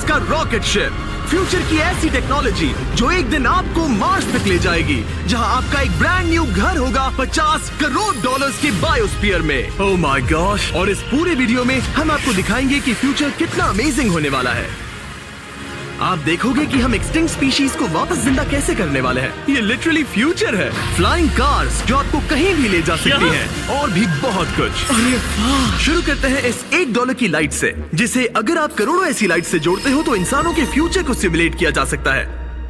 का rocket ship, future की ऐसी टेक्नोलॉजी जो एक दिन आपको मार्स तक ले जाएगी, जहां आपका एक ब्रांड न्यू घर होगा 50 करोड़ डॉलर्स के बायोस्फीयर में। Oh my gosh! और इस पूरे वीडियो में हम आपको दिखाएंगे कि फ्यूचर कितना अमेजिंग होने वाला है। आप देखोगे कि हम एक्सटिंक्ट स्पीशीज को वापस जिंदा कैसे करने वाले हैं। ये लिटरली फ्यूचर है। फ्लाइंग कार्स जो आपको कहीं भी ले जा सकती हैं, और भी बहुत कुछ। अरे वाह! शुरू करते हैं इस $1 की लाइट से, जिसे अगर आप करोड़ों ऐसी लाइट से जोड़ते हो तो इंसानों के फ्यूचर को सिमुलेट किया जा सकता है,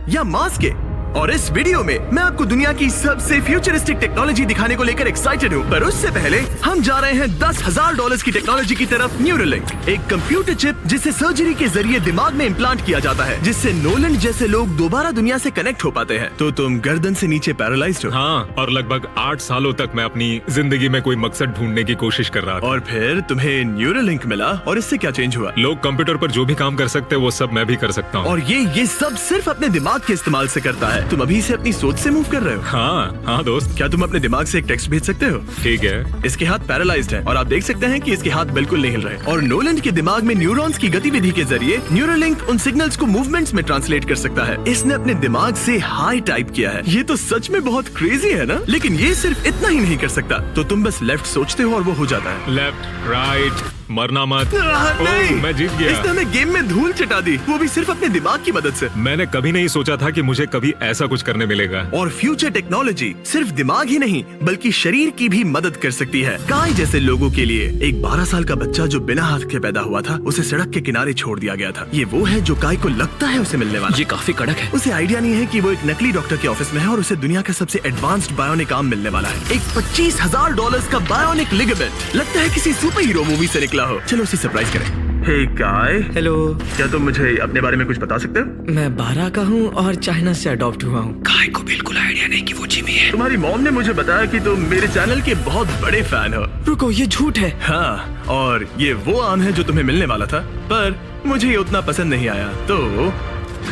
या मार्स के। और इस वीडियो में मैं आपको दुनिया की सबसे फ्यूचरिस्टिक टेक्नोलॉजी दिखाने को लेकर एक्साइटेड हूँ। पर उससे पहले हम जा रहे हैं $10,000 की टेक्नोलॉजी की तरफ। न्यूरोलिंक, एक कंप्यूटर चिप जिसे सर्जरी के जरिए दिमाग में इम्प्लांट किया जाता है, जिससे नोलन जैसे लोग दोबारा दुनिया से कनेक्ट हो पाते हैं। तो तुम गर्दन से नीचे पैरालाइज्ड हो। हाँ, और लगभग 8 सालों तक मैं अपनी जिंदगी में कोई मकसद ढूंढने की कोशिश कर रहा था। और फिर तुम्हें न्यूरोलिंक मिला, और इससे क्या चेंज हुआ? लोग कंप्यूटर पर जो भी काम कर सकते हैं वो सब मैं भी कर सकता हूँ। और ये सब सिर्फ अपने दिमाग के इस्तेमाल से करता है। तुम अभी से अपनी सोच से मूव कर रहे हो। हाँ दोस्त। क्या तुम अपने दिमाग से एक टेक्स्ट भेज सकते हो? ठीक है। इसके हाथ पैरालाइज्ड हैं, और आप देख सकते हैं कि इसके हाथ बिल्कुल नहीं हिल रहे। और नोलन के दिमाग में न्यूरॉन्स की गतिविधि के जरिए न्यूरोलिंक उन सिग्नल्स को मूवमेंट्स में ट्रांसलेट कर सकता है। इसने अपने दिमाग से हाई टाइप किया है। ये तो सच में बहुत क्रेजी है ना? लेकिन ये सिर्फ इतना ही नहीं कर सकता। तो तुम बस लेफ्ट सोचते हो और वो हो जाता है। लेफ्ट, राइट, मरना मत। नहीं, मैं जीत गया। इसने हमें गेम में धूल चटा दी, वो भी सिर्फ अपने दिमाग की मदद से। मैंने कभी नहीं सोचा था कि मुझे कभी ऐसा कुछ करने मिलेगा। और फ्यूचर टेक्नोलॉजी सिर्फ दिमाग ही नहीं बल्कि शरीर की भी मदद कर सकती है। काय जैसे लोगों के लिए एक 12 साल का बच्चा जो बिना हाथ के पैदा हुआ था, उसे सड़क के किनारे छोड़ दिया गया था। ये वो है जो काय को लगता है उसे मिलने वाला। ये काफी कड़क है। उसे आइडिया नहीं है कि वो एक नकली डॉक्टर के ऑफिस में है और उसे दुनिया का सबसे एडवांस्ड बायोनिक आर्म मिलने वाला है। एक $25,000 का बायोनिक लिगामेंट। लगता है किसी सुपर हीरो मूवी से निकला हो। चलो उसे सरप्राइज करें। हे काय, हेलो। क्या तुम मुझे अपने बारे में कुछ बता सकते हो? मैं 12 का हूँ और चाइना से अडॉप्ट हुआ हूँ। काय को बिल्कुल आइडिया नहीं कि वो जिमी है। तुम्हारी मॉम ने मुझे बताया कि तुम मेरे चैनल के बहुत बड़े फैन हो। रुको, ये झूठ है। हाँ, और ये वो आम है जो तुम्हें मिलने वाला था, पर मुझे ये उतना पसंद नहीं आया, तो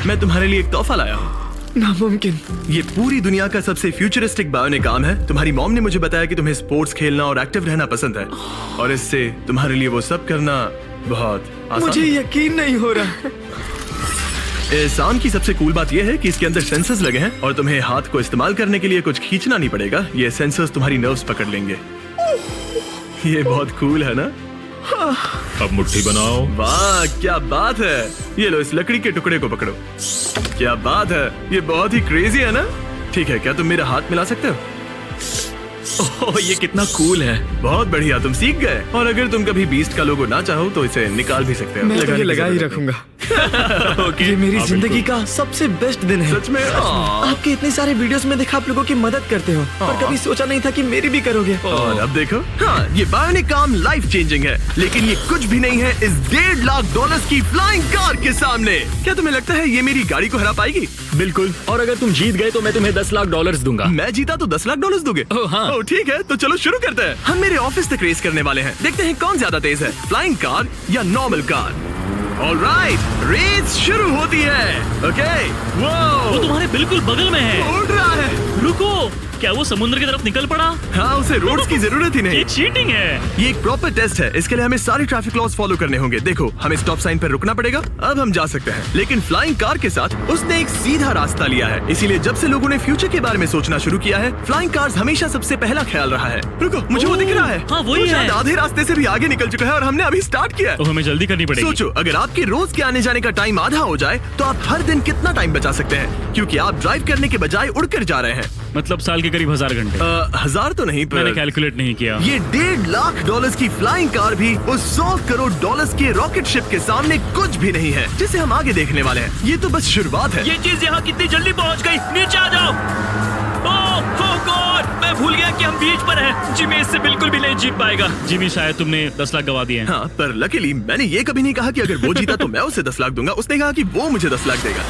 मैं तुम्हारे लिए एक तोहफा लाया हूँ। नामुमकिन। ये पूरी दुनिया का सबसे फ्यूचरिस्टिक बायोनिक आर्म है। तुम्हारी मॉम ने मुझे बताया कि तुम्हें स्पोर्ट्स खेलना और एक्टिव रहना पसंद है, और इससे तुम्हारे लिए वो सब करना बहुत आसान। मुझे यकीन नहीं हो रहा। इस आर्म की सबसे कूल बात यह है कि इसके अंदर सेंसर्स लगे हैं, और तुम्हें हाथ को इस्तेमाल करने के लिए कुछ खींचना नहीं पड़ेगा। ये सेंसर्स तुम्हारी नर्व्स पकड़ लेंगे। ये बहुत कूल है ना? अब मुट्ठी बनाओ। वाह, क्या बात है। ये लो, इस लकड़ी के टुकड़े को पकड़ो। क्या बात है, ये बहुत ही क्रेजी है ना? ठीक है, क्या तुम मेरा हाथ मिला सकते हो? ओह, ये कितना कूल है। बहुत बढ़िया, तुम सीख गए। और अगर तुम कभी बीस्ट का लोगो ना चाहो तो इसे निकाल भी सकते हो। मैं तो ये लगा ही रखूंगा। ये मेरी जिंदगी का सबसे बेस्ट दिन है। सच में? आपके इतने सारे वीडियोस में देखा आप लोगों की मदद करते हो, पर कभी सोचा नहीं था कि मेरी भी करोगे। और अब देखो, हाँ, ये बायोनिक आर्म लाइफ चेंजिंग है, लेकिन ये कुछ भी नहीं है इस $1.5 की फ्लाइंग कार के सामने। क्या तुम्हें लगता है ये मेरी गाड़ी को हरा पाएगी? बिल्कुल। और अगर तुम जीत गए तो मैं तुम्हें $10 लाख दूंगा। मैं जीता तो $10 लाख दोगे? ओह हाँ। ओह ठीक है, तो चलो शुरू करते हैं। हम मेरे ऑफिस तक रेस करने वाले हैं। देखते हैं कौन ज्यादा तेज है, फ्लाइंग कार या नॉर्मल कार। ऑलराइट, रेस शुरू होती है। ओके, वो तुम्हारे बिल्कुल बगल में है। उड़ रहा है। रुको, क्या वो समुद्र की तरफ निकल पड़ा? हाँ, उसे रोड्स की जरूरत ही नहीं। ये चीटिंग है। ये एक प्रॉपर टेस्ट है। इसके लिए हमें सारी ट्रैफिक लॉज फॉलो करने होंगे। देखो, हमें स्टॉप साइन पर रुकना पड़ेगा। अब हम जा सकते हैं, लेकिन फ्लाइंग कार के साथ उसने एक सीधा रास्ता लिया है। इसीलिए जब से लोगों ने फ्यूचर के बारे में सोचना शुरू किया है, फ्लाइंग कार्स हमेशा सबसे पहला ख्याल रहा है। रुको, मुझे वो दिख रहा है। हाँ, वही वो है। शायद आधे रास्ते से भी आगे निकल चुका है और हमने अभी स्टार्ट किया है। तो हमें जल्दी करनी पड़ेगी। सोचो, अगर आपके रोज के आने जाने का टाइम आधा हो जाए तो आप हर दिन कितना टाइम बचा सकते हैं, क्योंकि आप ड्राइव करने के बजाय उड़कर जा रहे हैं। मतलब साल के करीब 1000 घंटे। 1000 तो नहीं, मैंने पर कैलकुलेट नहीं किया। ये $1.5 लाख की फ्लाइंग कार भी उस $100 करोड़ के रॉकेट शिप के सामने कुछ भी नहीं है, जिसे हम आगे देखने वाले हैं। ये तो बस शुरुआत है। ये चीज यहाँ कितनी जल्दी पहुँच गई। नीचे आ जाओ। ओह गॉड, मैं भूल गया कि हम बीच पर हैं। जिमी इससे बिल्कुल भी नहीं जीत पाएगा। जिमी, शायद तुमने 10 लाख गवा दिए हैं। हाँ, पर लकीली मैंने ये कभी नहीं कहा कि अगर वो जीता तो मैं उसे 10 लाख दूंगा। उसने कहा कि वो मुझे 10 लाख देगा।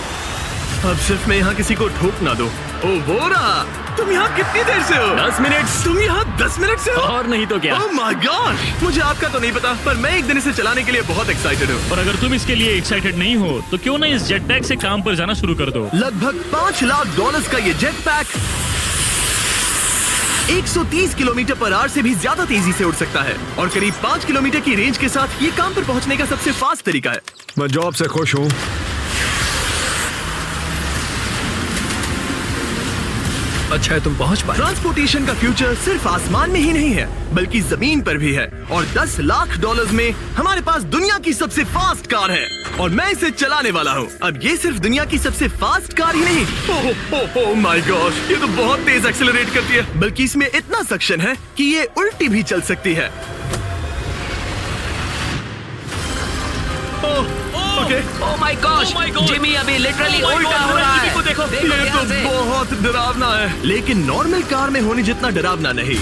अब सिर्फ मैं यहाँ किसी को ठोक ना दो। ओ वो रहा। तुम यहाँ कितनी देर से हो? 10 मिनट। तुम यहाँ 10 मिनट से हो? और नहीं तो क्या। ओह माय गॉड, मुझे आपका तो नहीं पता, पर मैं एक दिन इसे चलाने के लिए बहुत एक्साइटेड हूँ। और अगर तुम इसके लिए एक्साइटेड नहीं हो तो क्यों ना इस जेट पैक से काम पर जाना शुरू कर दो। लगभग $5 लाख का ये jet pack 130 kilometre per hour से भी ज्यादा तेजी से उड़ सकता है और करीब 5 किलोमीटर की रेंज के साथ ये काम पर पहुंचने का सबसे फास्ट तरीका है। मैं जॉब से खुश हूँ। अच्छा है तुम पहुंच पाए। ट्रांसपोर्टेशन का फ्यूचर सिर्फ आसमान में ही नहीं है बल्कि जमीन पर भी है और 10 लाख डॉलर्स में हमारे पास दुनिया की सबसे फास्ट कार है और मैं इसे चलाने वाला हूँ। अब ये सिर्फ दुनिया की सबसे फास्ट कार ही नहीं, ओह माय गॉश, ये तो बहुत तेज एक्सेलरेट करती है, बल्कि इसमें इतना सक्शन है कि ये उल्टी भी चल सकती है। Okay, oh my gosh, Oh my God! Jimmy अभी लिटरली Oh my उल्टा God, हो रहा जिमी को है। देखो। देखो ये यहाँ तो से। बहुत डरावना है, लेकिन नॉर्मल कार में होने जितना डरावना नहीं।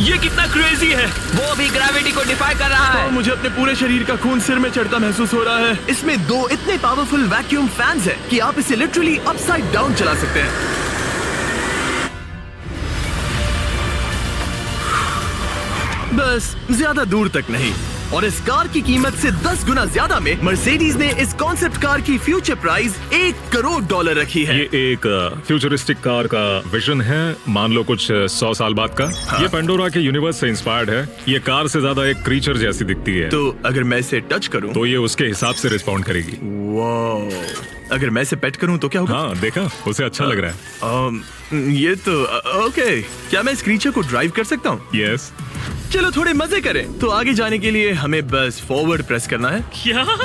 ये कितना क्रेजी है। वो भी ग्रेविटी को डिफाई कर रहा है। मुझे अपने पूरे शरीर का खून सिर में चढ़ता महसूस हो रहा है। इसमें 2 इतने पावरफुल वैक्यूम फैंस हैं कि आप इसे लिटरली अपसाइड डाउन चला सकते हैं। बस ज्यादा दूर तक नहीं। और इस कार की कीमत से 10 गुना ज्यादा में मर्सिडीज ने इस कॉन्सेप्ट कार की फ्यूचर प्राइस $1 करोड़ रखी है। ये एक फ्यूचरिस्टिक कार का विजन है, मान लो कुछ 100 साल बाद का। ये पेंडोरा के यूनिवर्स से इंस्पायर्ड है। ये कार से ज्यादा एक क्रीचर जैसी दिखती है, तो अगर मैं इसे टच करूं तो ये उसके हिसाब से रिस्पॉन्ड करेगी। वाह, अगर मैं इसे पेट करूं तो क्या होगा? हाँ देखा, उसे अच्छा लग रहा है। ये तो ओके, क्या मैं इस क्रीचर को ड्राइव कर सकता हूँ? यस। चलो थोड़े मजे करें। तो आगे जाने के लिए हमें बस फॉरवर्ड प्रेस करना है। क्या?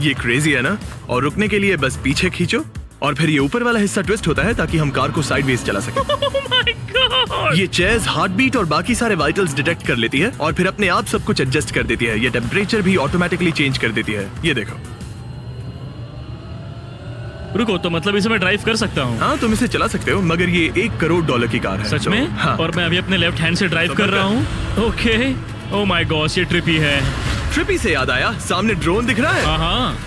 ये क्रेजी है ना? और रुकने के लिए बस पीछे खींचो और फिर ये ऊपर वाला हिस्सा ट्विस्ट होता है ताकि हम कार को साइडवेज चला सकें। Oh my God! ये चेयर्स हार्ट बीट और बाकी सारे वाइटल्स डिटेक्ट कर लेती है और फिर अपने आप सब कुछ एडजस्ट कर देती है। ये टेम्परेचर भी ऑटोमेटिकली चेंज कर देती है। ये देखो। रुको, तो मतलब इसे मैं ड्राइव कर सकता हूँ? हाँ, तुम इसे चला सकते हो, मगर ये $1 करोड़ की कार है। सच तो- में? हाँ। और मैं अभी अपने लेफ्ट हैंड से ड्राइव तो कर मैं- रहा हूँ। ओके। ओह माय गॉश, ये ट्रिपी है। ट्रिपी से याद आया, सामने ड्रोन दिख रहा है? हाँ।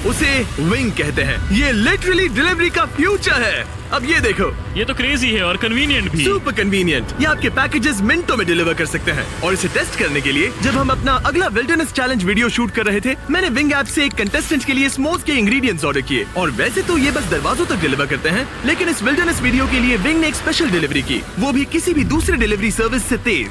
उसे विंग कहते हैं। ये लिटरली डिलीवरी का फ्यूचर है। अब ये देखो, ये तो क्रेजी है और कन्वीनियंट भी। Super convenient. ये आपके पैकेजेस मिनटों में डिलीवर कर सकते हैं। और इसे टेस्ट करने के लिए जब हम अपना अगला विल्डरनेस चैलेंज वीडियो शूट कर रहे थे, मैंने विंग ऐप से एक कंटेस्टेंट के लिए स्मोक्स के इंग्रेडिएंट्स ऑर्डर किए और वैसे तो ये बस दरवाजों तक डिलीवर करते हैं, लेकिन इस विल्डरनेस वीडियो के लिए विंग ने एक स्पेशल डिलीवरी की, वो भी किसी भी दूसरे डिलीवरी सर्विस से तेज।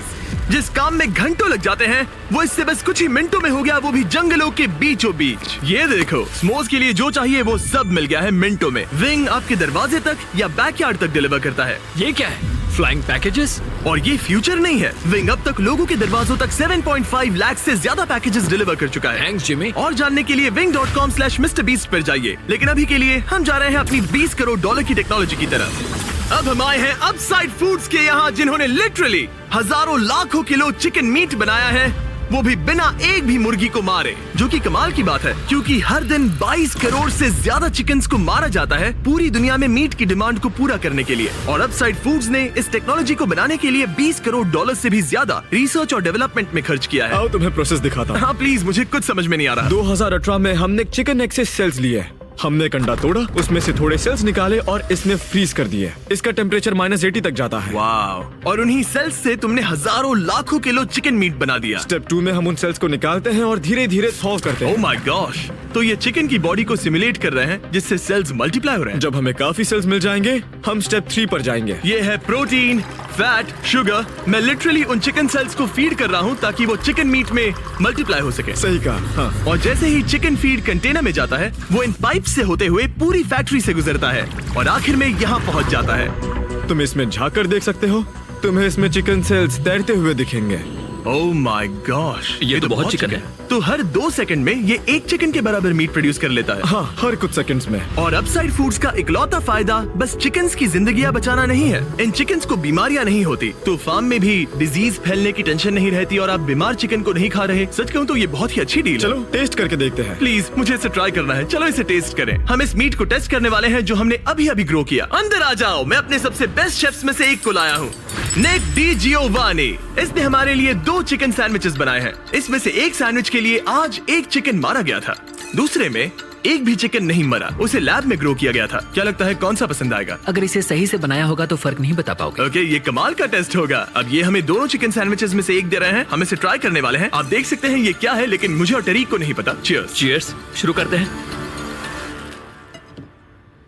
जिस काम में घंटों लग जाते हैं वो इससे बस कुछ ही मिनटों में हो गया, वो भी जंगलों के बीचों बीच। ये देखो, स्मोक्स के लिए जो चाहिए वो सब मिल गया है मिनटों में। विंग आपके दरवाजे तक या बैकयार्ड तक डिलीवर करता है। ये क्या है? Flying packages? और ये फ्यूचर नहीं है, विंग अब तक लोगों के दरवाजों तक 7.5 लाख से ज्यादा पैकेजेस डिलीवर कर चुका है। Thanks Jimmy. और जानने के लिए wing.com/MrBeast पर जाइए। लेकिन अभी के लिए हम जा रहे हैं अपनी $20 करोड़ की टेक्नोलॉजी की तरफ। अब हम आए हैं अपसाइड फूड्स के यहाँ, जिन्होंने लिटरली हजारों लाखों किलो चिकन मीट बनाया है, वो भी बिना एक भी मुर्गी को मारे, जो कि कमाल की बात है क्योंकि हर दिन 22 करोड़ से ज्यादा चिकन्स को मारा जाता है पूरी दुनिया में मीट की डिमांड को पूरा करने के लिए। और अपसाइड फूड्स ने इस टेक्नोलॉजी को बनाने के लिए $20 करोड़ से भी ज्यादा रिसर्च और डेवलपमेंट में खर्च किया है। आओ तुम्हें प्रोसेस दिखाता हूँ। हाँ प्लीज, मुझे कुछ समझ में नहीं आ रहा। 2018 में हमने चिकन एग से सेल्स लिए। हमने एक अंडा तोड़ा, उसमें से थोड़े सेल्स निकाले और इसमें फ्रीज कर दिए। इसका टेम्परेचर -80 तक जाता है। वाव! और उन्हीं सेल्स से तुमने हजारों लाखों किलो चिकन मीट बना दिया। स्टेप 2 में हम उन सेल्स को निकालते हैं और धीरे धीरे थॉ करते ओह हैं। My gosh! तो ये चिकन की बॉडी को सिमुलेट कर रहे हैं जिससे सेल्स मल्टीप्लाई हो रहे हैं। जब हमें काफी सेल्स मिल जाएंगे, हम स्टेप 3 पर जाएंगे। ये है प्रोटीन, फैट, शुगर। मैं लिटरली उन चिकन सेल्स को फीड कर रहा हूँ ताकि वो चिकन मीट में मल्टीप्लाई हो सके। सही कहा। हाँ। और जैसे ही चिकन फीड कंटेनर में जाता है, वो इन पाइप से होते हुए पूरी फैक्ट्री से गुजरता है और आखिर में यहाँ पहुँच जाता है। तुम इसमें झाँक कर देख सकते हो। तुम्हें इसमें चिकन सेल्स तैरते हुए दिखेंगे। Oh my gosh! ये तो बहुत चिकन है। तो हर 2 सेकंड में ये 1 चिकन के बराबर मीट प्रोड्यूस कर लेता है। हाँ, हर कुछ सेकंड्स में। और अपसाइड फूड्स का इकलौता फायदा बस चिकन्स की जिंदगियां बचाना नहीं है। इन चिकन्स को बीमारियां नहीं होती, तो फार्म में भी डिजीज फैलने की टेंशन नहीं रहती और आप बीमार चिकन को नहीं खा रहे। सच कहूँ तो ये बहुत ही अच्छी डील है। चलो टेस्ट करके देखते हैं। प्लीज, मुझे इसे ट्राई करना है। चलो इसे टेस्ट करें। हम इस मीट को टेस्ट करने वाले हैं जो हमने अभी अभी ग्रो किया। अंदर आ जाओ, मैं अपने सबसे बेस्ट शेफ्स में से एक को लाया हूँ, निक डी जियोवानी। इसने हमारे लिए 2 चिकन सैंडविचेस बनाए हैं। इसमें से एक सैंडविच के लिए आज एक चिकन मारा गया था, दूसरे में एक भी चिकन नहीं मरा, उसे लैब में ग्रो किया गया था। क्या लगता है कौन सा पसंद आएगा? अगर इसे सही से बनाया होगा तो फर्क नहीं बता पाओगे। ओके, ये कमाल का टेस्ट होगा। अब ये हमें दोनों चिकन सैंडविचेस में से एक दे रहे हैं, हम इसे ट्राई करने वाले हैं। आप देख सकते हैं ये क्या है, लेकिन मुझे और टरीक को नहीं पता। चीयर्स। चीयर्स। शुरू करते हैं।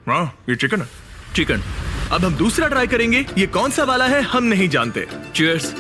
वाह, ये चिकन है। चिकन। अब हम दूसरा ट्राई करेंगे। ये कौन सा वाला है हम नहीं जानते। चीयर्स।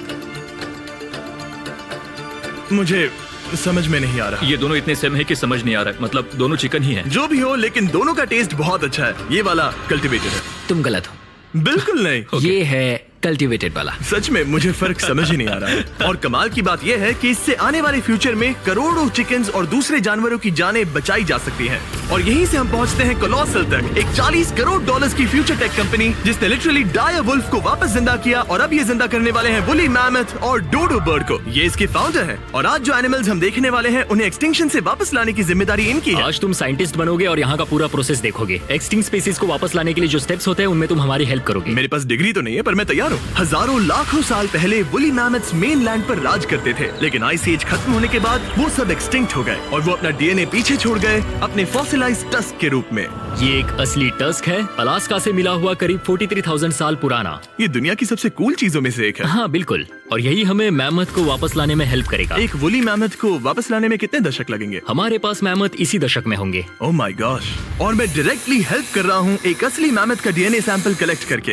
मुझे समझ में नहीं आ रहा। ये दोनों इतने सेम है कि समझ नहीं आ रहा है। मतलब दोनों चिकन ही हैं। जो भी हो, लेकिन दोनों का टेस्ट बहुत अच्छा है। ये वाला कल्टीवेटेड है। तुम गलत हो। बिल्कुल नहीं। ये है कल्टीवेटेड वाला। सच में मुझे फर्क समझ ही नहीं आ रहा है। और कमाल की बात यह है कि इससे आने वाले फ्यूचर में करोड़ों चिकन्स और दूसरे जानवरों की जानें बचाई जा सकती हैं। और यहीं से हम पहुंचते हैं कोलोसल तक, एक $40 करोड़ की फ्यूचर टेक कंपनी जिसने लिटरली डायर वुल्फ को वापस जिंदा किया और अब ये जिंदा करने वाले हैं वुली मैमथ और डोडो बर्ड को। ये इसके फाउंडर हैं और आज जो एनिमल्स हम देखने वाले हैं उन्हें एक्सटिंक्शन से वापस लाने की जिम्मेदारी इनकी है। आज तुम साइंटिस्ट बनोगे और यहाँ का पूरा प्रोसेस देखोगे। एक्सटिंक्ट स्पीसीज को वापस लाने के लिए जो स्टेप्स होते हैं उनमें तुम हमारी हेल्प करोगे। मेरे पास डिग्री तो नहीं है पर मैं तैयार हूँ। हजारों लाखों साल पहले वुली मैमथ्स मेनलैंड पर राज करते थे, लेकिन आइस एज खत्म होने के बाद वो सब एक्सटिंक्ट हो गए और वो अपना डीएनए पीछे छोड़ गए अपने फॉसिलाइज्ड टस्क के रूप में। ये एक असली टस्क है, अलास्का से मिला हुआ, करीब 43,000 साल पुराना। ये दुनिया की सबसे कूल चीजों में से एक है। हाँ बिल्कुल, और यही हमें मैमथ को वापस लाने में हेल्प करेगा। एक वुली मैमथ को वापस लाने में कितने दशक लगेंगे? हमारे पास मैमथ इसी दशक में होंगे। Oh my gosh. और मैं डायरेक्टली हेल्प कर रहा हूँ एक असली मैमथ का डीएनए सैंपल कलेक्ट करके।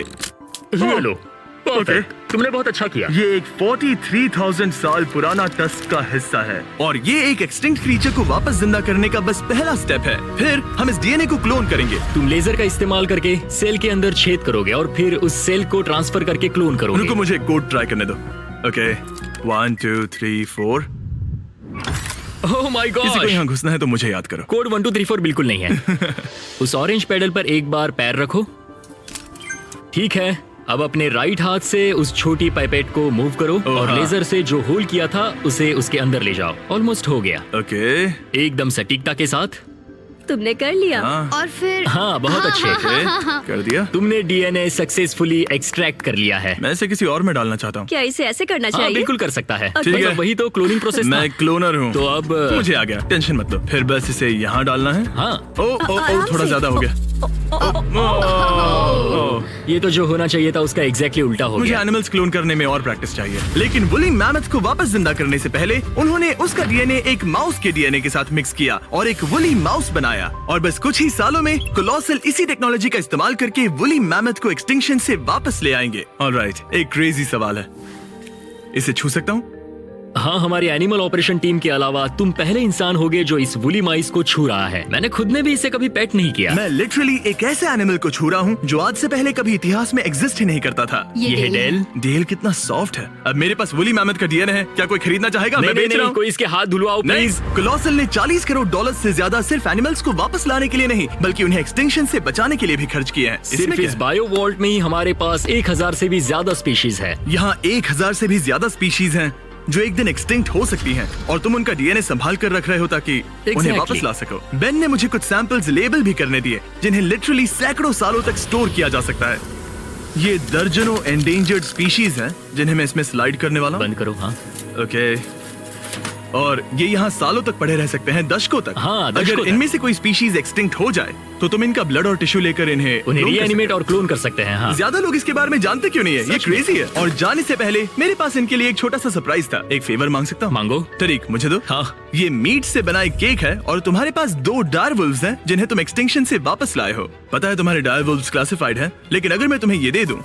ये लो, perfect। तुमने बहुत अच्छा किया। ये एक 43,000 साल पुराना टस्क का हिस्सा है और ये एक एक्सटिंक्ट क्रीचर को वापस जिंदा करने का बस पहला स्टेप है। फिर हम इस डीएनए को क्लोन करेंगे। तुम लेजर का इस्तेमाल करके सेल के अंदर छेद करोगे और फिर उस सेल को ट्रांसफर करके क्लोन करोगे। रुको, मुझे कोड ट्राई करने दो। ओके, 1 2 3 4। ओह माय किसी को गॉड, यहाँ घुसना है तो मुझे याद करो। कोड 1 2 3 4 बिल्कुल नहीं है। उस ऑरेंज पेडल पर एक बार पैर रखो। ठीक है, अब अपने राइट हाथ से उस छोटी पाइपेट को मूव करो और हाँ। लेजर से जो होल किया था उसे उसके अंदर ले जाओ। ऑलमोस्ट हो गया। ओके, एकदम सटीकता के साथ। तुमने कर लिया। हाँ। और फिर हाँ, बहुत अच्छे। कर दिया। तुमने डीएनए सक्सेसफुली एक्सट्रैक्ट कर लिया है। मैं इसे किसी और में डालना चाहता हूँ। क्या इसे ऐसे करना हाँ, चाहिए? बिल्कुल कर सकता है। ठीक है। मतलब वही तो क्लोनिंग प्रोसेस था। मैं क्लोनर हूँ तो अब मुझे आ गया, टेंशन मत लो। फिर बस इसे यहाँ डालना है। हाँ, आराम थोड़ा से। ज्यादा हो गया। ये तो जो होना चाहिए था उसका एग्जैक्टली उल्टा हो मुझे गया। एनिमल्स क्लोन करने में और प्रैक्टिस चाहिए। लेकिन वुली मैमथ को वापस जिंदा करने से पहले उन्होंने उसका डीएनए एक माउस के डीएनए के साथ मिक्स किया और एक वुली माउस बनाया। और बस कुछ ही सालों में कोलोसल इसी टेक्नोलॉजी का इस्तेमाल करके वुली मैमथ को एक्सटिंक्शन से वापस ले आएंगे। ऑलराइट, एक क्रेजी सवाल है, इसे छू सकता हूँ? हाँ, हमारी एनिमल ऑपरेशन टीम के अलावा तुम पहले इंसान होगे जो इस वुली माइस को छू रहा है। मैंने खुद ने भी इसे कभी पेट नहीं किया। मैं लिटरली एक ऐसे एनिमल को छू रहा हूँ जो आज से पहले कभी इतिहास में एग्जिस्ट ही नहीं करता था। ये है डेल। डेल कितना सॉफ्ट है। अब मेरे पास वुली मैमथ का डीएनए है, क्या कोई खरीदना चाहेगा? मैं बेच रहा हूँ। कोई इसके हाथ धुलवाओ प्लीज। कोलोसल ने $40 करोड़ से ज्यादा सिर्फ एनिमल्स को वापस लाने के लिए नहीं बल्कि उन्हें एक्सटिंक्शन से बचाने के लिए भी खर्च किए हैं। सिर्फ इसमें इस बायो वॉल्ट में ही हमारे पास 1000 से भी ज्यादा स्पीशीज है। यहाँ 1000 से भी ज्यादा स्पीशीज हैं जो एक दिन एक्सटिंक्ट हो सकती हैं और तुम उनका डीएनए संभाल कर रख रहे हो ताकि उन्हें वापस ला सको। बेन ने मुझे कुछ सैंपल्स लेबल भी करने दिए जिन्हें लिटरली सैकड़ों सालों तक स्टोर किया जा सकता है। ये दर्जनों एंडेंजर्ड स्पीशीज हैं जिन्हें मैं इसमें स्लाइड करने वाला हूँ। बंद करो। हाँ, ओके। और ये यहाँ सालों तक पड़े रह सकते हैं, दशकों तक। हाँ, दशकों अगर तक। इनमें से कोई स्पीशीज एक्सटिंक्ट हो जाए तो तुम इनका ब्लड और टिश्यू लेकर उन्हें clone कर रीएनिमेट और क्लोन कर सकते हैं। हाँ, ज्यादा लोग इसके बारे में जानते क्यों नहीं है? ये क्रेजी है। और जाने से पहले मेरे पास इनके लिए एक छोटा सा सरप्राइज था। एक फेवर मांग सकता हूँ? मांगो। तरीक मुझे दो। हाँ। ये मीट से बना एक केक है और तुम्हारे पास 2 डायरवुल्व्स हैं जिन्हें तुम एक्सटिंक्शन से वापस लाए हो। पता है तुम्हारे डायरवुल्व्स क्लासिफाइड हैं, लेकिन अगर मैं तुम्हें ये दे दूं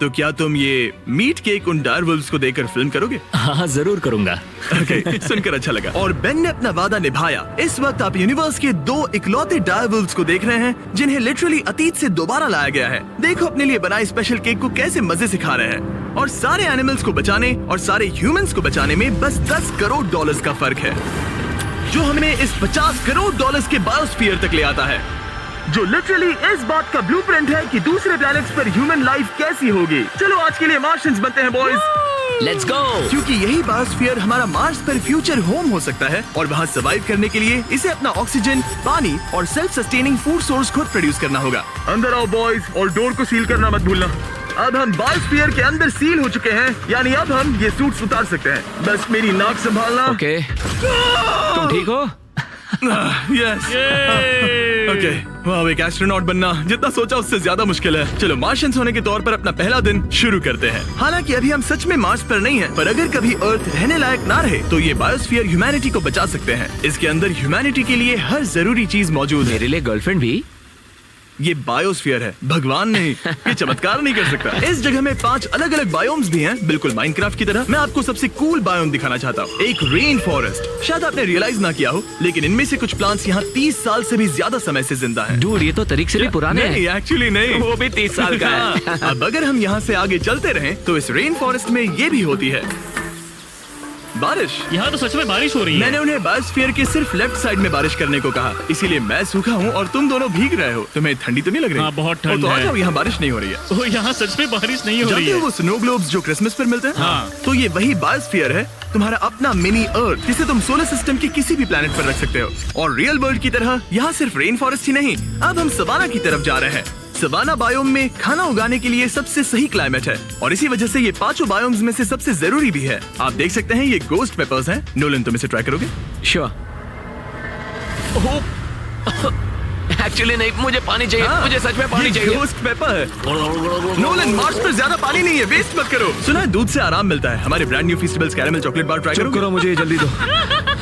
तो क्या तुम ये मीट केक उन डायरवुल्व्स को देकर फिल्म करोगे? हाँ, जरूर करूंगा। ओके, सुनकर अच्छा लगा। और बेन ने अपना वादा निभाया। इस वक्त आप यूनिवर्स के 2 इकलौते डायरवुल्व्स को देख रहे हैं जिन्हें लिटरली अतीत से दोबारा लाया गया है। देखो अपने लिए बनाए स्पेशल केक को कैसे मजे से खा रहे हैं। और सारे एनिमल्स को बचाने और सारे ह्यूमंस को बचाने में बस $10 करोड़ का फर्क है, जो हमें इस $50 करोड़ के बायोस्फीयर तक ले आता है, जो लिटरली इस बात का ब्लूप्रिंट है कि दूसरे प्लैनेट्स पर ह्यूमन लाइफ कैसी होगी। चलो आज के लिए मार्शियंस बनते हैं बॉयज। Let's go. क्योंकि यही बायोस्फीयर हमारा मार्स पर फ्यूचर होम हो सकता है और वहाँ सर्वाइव करने के लिए इसे अपना ऑक्सीजन, पानी और सेल्फ सस्टेनिंग फूड सोर्स खुद प्रोड्यूस करना होगा। अंदर आओ बॉयज और डोर को सील करना मत भूलना। अब हम बायोस्फीयर के अंदर सील हो चुके हैं, यानी अब हम ये सूट्स उतार सकते हैं। बस मेरी नाक संभालना। ओके, तुम ठीक हो? यस। ओके, वाह, एक एस्ट्रोनॉट बनना जितना सोचा उससे ज्यादा मुश्किल है। चलो मार्शियंस होने के तौर पर अपना पहला दिन शुरू करते हैं। हालांकि अभी हम सच में मार्स पर नहीं हैं, पर अगर कभी अर्थ रहने लायक ना रहे तो ये बायोस्फीयर ह्यूमैनिटी को बचा सकते हैं। इसके अंदर ह्यूमैनिटी के लिए हर जरूरी चीज मौजूद है। मेरे लिए गर्लफ्रेंड भी? ये बायोस्फीयर है, भगवान नहीं, ये चमत्कार नहीं कर सकता। इस जगह में 5 अलग अलग बायोम्स भी हैं, बिल्कुल माइनक्राफ्ट की तरह। मैं आपको सबसे कूल बायोम दिखाना चाहता हूँ, एक रेन फॉरेस्ट। शायद आपने रियलाइज ना किया हो, लेकिन इनमें से कुछ प्लांट्स यहाँ 30 साल से भी ज्यादा समय से जिंदा हैं। डूड, ये तो तरीक से भी पुराने नहीं, हैं। एक्चुअली नहीं, वो भी 30 साल का है। हाँ, अब अगर हम यहाँ से आगे चलते रहें तो इस रेन फॉरेस्ट में ये भी होती है बारिश। यहाँ तो सच में बारिश हो रही है। मैंने उन्हें बायोस्फीयर के सिर्फ लेफ्ट साइड में बारिश करने को कहा, इसीलिए मैं सूखा हूँ और तुम दोनों भीग रहे हो। तुम्हें ठंडी तो नहीं लग रही? हाँ, बहुत ठंड तो आ है। जाओ, यहाँ बारिश नहीं हो रही है। ओ, यहाँ सच में बारिश नहीं हो रही जानते हो है। वो स्नो ग्लोब्स जो क्रिसमस पर मिलते हैं? हाँ। तो ये वही बायोस्फीयर है, तुम्हारा अपना मिनी अर्थ, जिसे तुम सोलर सिस्टम के किसी भी प्लेनेट पर रख सकते हो। और रियल वर्ल्ड की तरह यहाँ सिर्फ रेन फॉरेस्ट ही नहीं, अब हम सवाना की तरफ जा रहे हैं। सवाना बायोम में खाना उगाने के लिए सबसे सही क्लाइमेट है और इसी वजह से ये 5 बायोम्स में से सबसे जरूरी भी है। आप देख सकते हैं ये गोस्ट पेपर्स हैं। नोलन, तुम इसे ट्राई करोगे? श्योर। एक्चुअली नहीं, मुझे पानी चाहिए। हाँ, मुझे सच में पानी ये चाहिए। गोस्ट पेपर है। नोलन, मार्स पर ज्यादा पानी नहीं है, वेस्ट मत करो। सुना है दूध से आराम मिलता है। हमारे brand new festivals caramel chocolate bar try चुप करोगे? करो, मुझे जल्दी दो।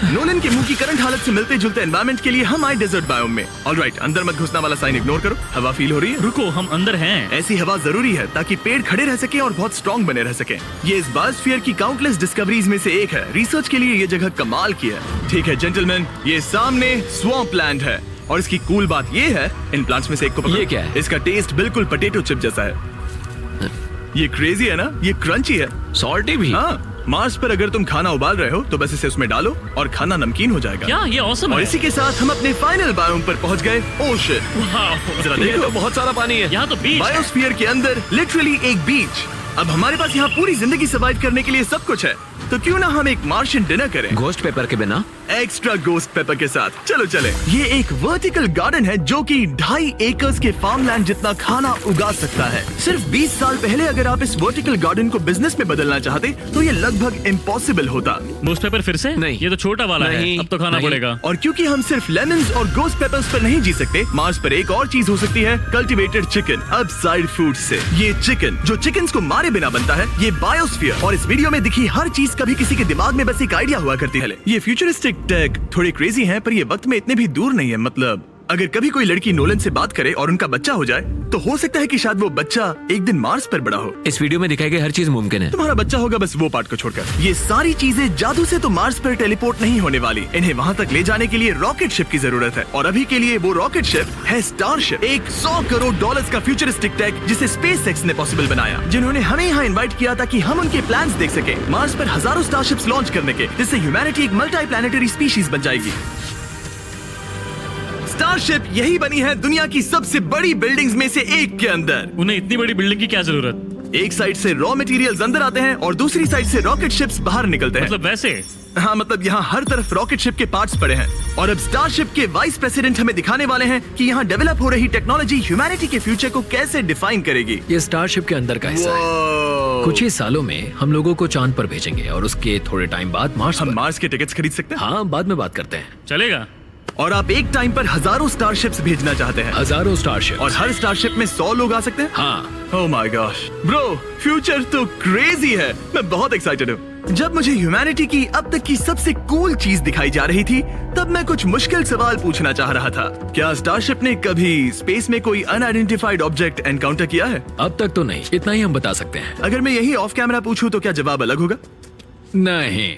नोलन के मुंह की करंट हालत से मिलते जुलते एनवायरनमेंट के लिए हम आए डेजर्ट बायोम में। ऑलराइट, अंदर मत घुसना वाला साइन इग्नोर करो। हवा फील हो रही है? रुको, हम अंदर हैं। ऐसी हवा जरूरी है ताकि पेड़ खड़े रह सके और बहुत स्ट्रॉन्ग बने रह सके। ये इस बायोस्फीयर की काउंटलेस डिस्कवरीज में से एक है। रिसर्च के लिए ये जगह कमाल की है। ठीक है जेंटलमैन, ये सामने स्वैम्प लैंड है और इसकी कूल बात ये है, इन प्लांट्स में से एक को पकड़ो। ये क्या है? इसका टेस्ट बिल्कुल पोटैटो चिप जैसा है। ये क्रेजी है ना? ये क्रंची है। सॉल्टी भी। हाँ, मार्स पर अगर तुम खाना उबाल रहे हो तो बस इसे उसमें डालो और खाना नमकीन हो जाएगा। क्या ये ऑसम और है? इसी के साथ हम अपने फाइनल बायोम पर पहुंच गए, ओशन। वाह, जरा ये देखो, तो बहुत सारा पानी है। यहाँ तो बीच है। बायोस्फीयर के अंदर लिटरली एक बीच। अब हमारे पास यहाँ पूरी जिंदगी सर्वाइव करने के लिए सब कुछ है, तो क्यों ना हम एक मार्शियन डिनर करें घोस्ट पेपर के बिना। एक्स्ट्रा गोस्ट पेपर के साथ। चलो चले। ये एक वर्टिकल गार्डन है जो कि 2.5 एकर्स के फार्मलैंड जितना खाना उगा सकता है। सिर्फ 20 साल पहले अगर आप इस वर्टिकल गार्डन को बिजनेस में बदलना चाहते तो ये लगभग इम्पॉसिबल होता। गोस्ट पेपर फिर से? नहीं। ये तो छोटा वाला है, नहीं, अब तो खाना नहीं। पड़ेगा। और क्योंकि हम सिर्फ लेमन्स और गोस्ट पेपर्स पर नहीं जी सकते, मार्स पर एक और चीज हो सकती है, कल्टीवेटेड चिकन अपसाइड फूड से। ये चिकन जो चिकन्स को मारे बिना बनता है, ये बायोस्फीयर और इस वीडियो में दिखी हर चीज कभी किसी के दिमाग में बस एक आइडिया हुआ करती है। ये फ्यूचरिस्टिक टेक थोड़े क्रेजी हैं, पर ये वक्त में इतने भी दूर नहीं है। मतलब अगर कभी कोई लड़की नोलन से बात करे और उनका बच्चा हो जाए तो हो सकता है कि शायद वो बच्चा एक दिन मार्स पर बड़ा हो। इस वीडियो में दिखाई गई हर चीज मुमकिन है। तुम्हारा बच्चा होगा, बस वो पार्ट को छोड़कर। ये सारी चीजें जादू से तो मार्स पर टेलीपोर्ट नहीं होने वाली। इन्हें वहाँ तक ले जाने के लिए रॉकेट शिप की जरूरत है और अभी के लिए वो रॉकेट शिप है स्टारशिप, एक $100 करोड़ का फ्यूचरिस्टिक टेक जिसे स्पेसएक्स ने पॉसिबल बनाया, जिन्होंने हमें यहाँ इन्वाइट किया ताकि हम उनके प्लान्स देख सके मार्स पर हजारों स्टारशिप्स लॉन्च करने के, जिससे ह्यूमैनिटी एक मल्टी प्लैनेटरी स्पीशीज बन जाएगी। स्टारशिप यही बनी है दुनिया की सबसे बड़ी बिल्डिंग्स में से एक के अंदर। उन्हें इतनी बड़ी बिल्डिंग की क्या जरूरत? एक साइड से रॉ मटेरियल्स अंदर आते हैं और दूसरी साइड से रॉकेट शिप्स बाहर निकलते हैं। मतलब वैसे? हाँ, मतलब यहाँ हर तरफ रॉकेट शिप के पार्ट्स पड़े हैं और अब स्टारशिप के वाइस प्रेसिडेंट हमें दिखाने वाले हैं कि यहाँ डेवलप हो रही टेक्नोलॉजी ह्यूमैनिटी के फ्यूचर को कैसे डिफाइन करेगी। ये स्टारशिप के अंदर का हिस्सा है। Wow! कुछ ही सालों में हम लोगों को चांद पर भेजेंगे और उसके थोड़े टाइम बाद मार्स हम पर। मार्स के टिकट्स खरीद सकते हैं। हाँ, बाद में बात करते हैं। चलेगा। और आप एक टाइम पर हजारों स्टारशिप्स भेजना चाहते हैं हजारों स्टारशिप और हर स्टारशिप में 100 लोग आ सकते हैं। हाँ, oh my gosh bro, future तो क्रेजी है। मैं बहुत एक्साइटेड हूँ। जब मुझे ह्यूमैनिटी की अब तक की सबसे कूल चीज दिखाई जा रही थी, तब मैं कुछ मुश्किल सवाल पूछना चाह रहा था। क्या स्टारशिप ने कभी स्पेस में कोई अनआइडेंटिफाइड ऑब्जेक्ट एनकाउंटर किया है? अब तक तो नहीं, इतना ही हम बता सकते हैं। अगर मैं यही ऑफ कैमरा पूछूं तो क्या जवाब अलग होगा? नहीं।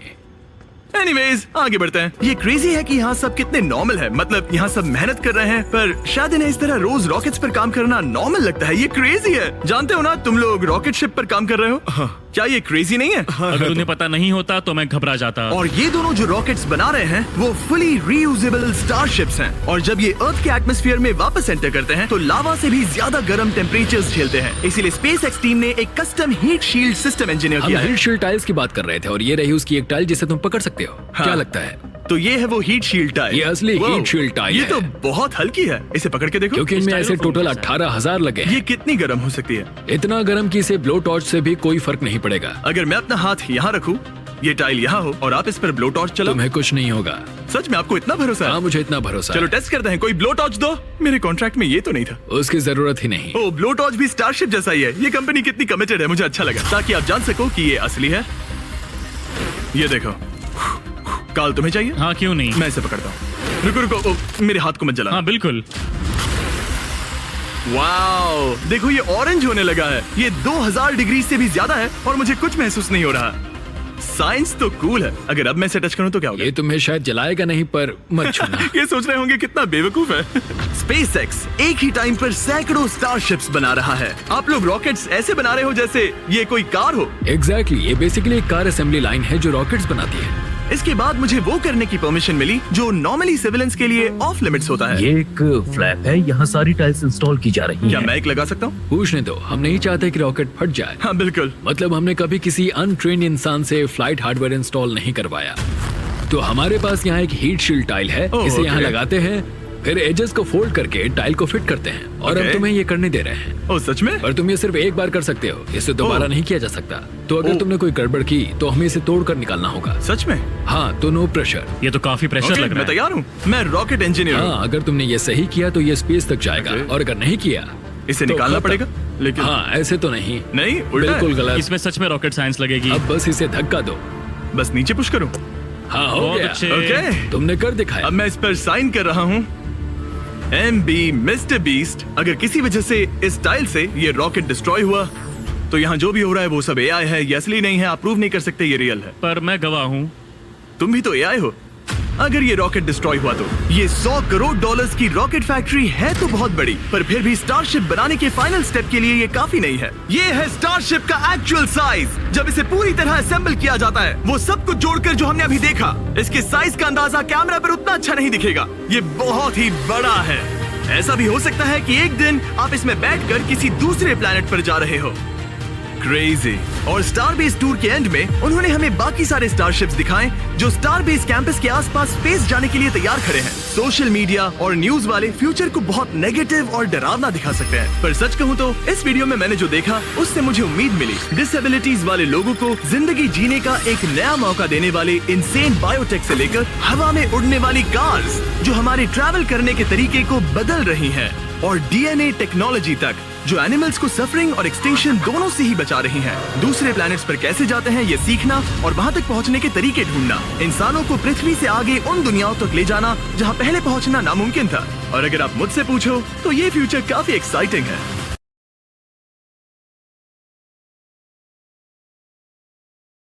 एनीवेज, आगे बढ़ते हैं। ये क्रेजी है कि यहाँ सब कितने नॉर्मल है। मतलब यहाँ सब मेहनत कर रहे हैं, पर शायद इन्हें इस तरह रोज रॉकेट्स पर काम करना नॉर्मल लगता है। ये क्रेजी है। जानते हो ना, तुम लोग रॉकेट शिप पर काम कर रहे हो। क्या ये क्रेजी नहीं है? अगर उन्हें पता नहीं होता तो मैं घबरा जाता। और ये दोनों जो रॉकेट्स बना रहे हैं वो फुली रीयूजेबल स्टारशिप्स हैं और जब ये अर्थ के एटमॉस्फेयर में वापस एंटर करते हैं तो लावा से भी ज्यादा गर्म टेम्परेचर्स झेलते हैं। इसीलिए स्पेसएक्स टीम ने एक custom heat shield system engineer हम किया है। हीट शील्ड टाइल्स की बात कर रहे थे और ये रही उसकी एक टाइल जिसे तुम पकड़ सकते हो। हाँ। क्या लगता है? तो ये है वो हीट शील्ड टाइल। ये असली Wow, हीट शील्ड टाइल ये है। तो बहुत हल्की है। इसे पकड़ के देखो। क्योंकि इनमें ऐसे स्टाइलोफोन टोटल जैसा है। 18,000 लगे ये हैं। कितनी गर्म हो सकती है? इतना गर्म कि इसे ब्लो टॉर्च से भी कोई फर्क नहीं पड़ेगा। अगर मैं अपना हाथ यहाँ रखूं, ये टाइल यहाँ हो और आप इस पर ब्लो टॉर्च चलाओ, तुम्हें कुछ नहीं होगा। सच में आपको इतना भरोसा हाँ, है? मुझे इतना भरोसा चलो है। टेस्ट करते हैं। कोई ब्लो टॉर्च दो। मेरे कॉन्ट्रैक्ट में ये तो नहीं था। उसकी जरूरत ही नहीं। ओ, ब्लो टॉर्च भी स्टारशिप जैसा ही है। ये कंपनी कितनी कमिटेड है, मुझे अच्छा लगा, ताकि आप जान सको कि ये असली है। ये देखो। काल, तुम्हें चाहिए? हाँ, क्यों नहीं। मैं इसे पकड़ता हूँ। रुको रुको, ओ, मेरे हाथ को मत जला। हाँ बिल्कुल। वाओ, देखो ये ऑरेंज होने लगा है। ये 2000 डिग्री से भी ज्यादा है और मुझे कुछ महसूस नहीं हो रहा। साइंस तो कूल है। अगर अब मैं इसे टच करूं तो क्या होगा? ये तुम्हें शायद जलाएगा नहीं, पर मत छूना। ये सोच रहे होंगे कितना बेवकूफ है। SpaceX एक ही टाइम पर सैकड़ों स्टारशिप्स बना रहा है। आप लोग रॉकेट्स ऐसे बना रहे हो जैसे ये कोई कार हो। एग्जैक्टली, ये बेसिकली एक कार असेंबली लाइन है जो रॉकेट्स बनाती है। इसके बाद मुझे वो करने की परमिशन मिली जो नॉर्मली सिविलियंस के लिए ऑफ लिमिट्स होता है। ये एक फ्लैप है, यहाँ सारी टाइल्स इंस्टॉल की जा रही क्या हैं। मैं एक लगा सकता हूँ? पूछने दो, हम नहीं चाहते कि रॉकेट फट जाए। हाँ बिल्कुल। मतलब हमने कभी किसी अनट्रेन्ड इंसान से फ्लाइट हार्डवेयर इंस्टॉल नहीं करवाया। तो हमारे पास यहाँ एक हीट शील्ड टाइल है। ओह, इसे यहाँ ओके। लगाते हैं, फिर एजेस को फोल्ड करके टाइल को फिट करते हैं और ओके। हम तुम्हें ये करने दे रहे हैं। ओ सच में? पर तुम ये सिर्फ एक बार कर सकते हो, इसे दोबारा ओह। नहीं किया जा सकता। तो अगर ओह। तुमने कोई गड़बड़ की तो हमें इसे तोड़ कर निकालना होगा। सच में? हाँ, तो नो प्रेशर। ये तो काफी प्रेशर ओके, लग रहा मैं है। तैयार हूँ। मैं रॉकेट इंजीनियर हूँ। हाँ, अगर तुमने ये सही किया तो ये स्पेस तक जाएगा, ओके। और अगर नहीं किया इसे तो निकालना खत्म। पड़ेगा? लेकिन हाँ, ऐसे तो नहीं। नहीं, उल्टा है। बिल्कुल गलत। इसमें सच में रॉकेट साइंस लगेगी। अब बस इसे धक्का दो। बस नीचे पुश करूँ? हाँ, हो बहुत गया। अच्छे। ओके, तुमने कर दिखाया। अब मैं इस पर साइन कर रहा हूँ। MB mister beast. अगर किसी वजह से इस टाइल से ये रॉकेट डिस्ट्रॉय हुआ तो यहाँ जो भी हो रहा है वो सब AI है, ये असली नहीं है। आप प्रूव नहीं कर सकते ये रियल है। पर मैं गवाह हूँ। तुम भी तो AI हो। अगर ये रॉकेट डिस्ट्रॉय हुआ तो ये $100 करोड़ की रॉकेट फैक्ट्री है तो बहुत बड़ी, पर फिर भी स्टारशिप बनाने के फाइनल स्टेप के लिए ये काफी नहीं है। ये है स्टारशिप का एक्चुअल साइज। जब इसे पूरी तरह असेंबल किया जाता है, वो सब कुछ जोड़कर जो हमने अभी देखा, इसके साइज का अंदाजा कैमरा पर उतना अच्छा नहीं दिखेगा। ये बहुत ही बड़ा है। ऐसा भी हो सकता है कि एक दिन आप इसमें बैठकर किसी दूसरे प्लेनेट पर जा रहे हो। क्रेजी। और स्टारबेस टूर के एंड में उन्होंने हमें बाकी सारे स्टारशिप्स दिखाए जो स्टारबेस कैंपस के आसपास स्पेस जाने के लिए तैयार खड़े हैं। सोशल मीडिया और न्यूज वाले फ्यूचर को बहुत नेगेटिव और डरावना दिखा सकते हैं, पर सच कहूँ तो इस वीडियो में मैंने जो देखा उससे मुझे उम्मीद मिली। डिसेबिलिटीज वाले लोगों को जिंदगी जीने का एक नया मौका देने वाले इंसेन बायोटेक से लेकर हवा में उड़ने वाली कार्स जो हमारे ट्रैवल करने के तरीके को बदल रही हैं, और DNA टेक्नोलॉजी तक जो एनिमल्स को सफरिंग और एक्सटिंक्शन दोनों से ही बचा रही हैं। दूसरे प्लैनेट्स पर कैसे जाते हैं ये सीखना और वहां तक पहुंचने के तरीके ढूंढना, इंसानों को पृथ्वी से आगे उन दुनियाओं तक ले जाना जहां पहले पहुंचना नामुमकिन था। और अगर आप मुझसे पूछो तो ये फ्यूचर काफी एक्साइटिंग है।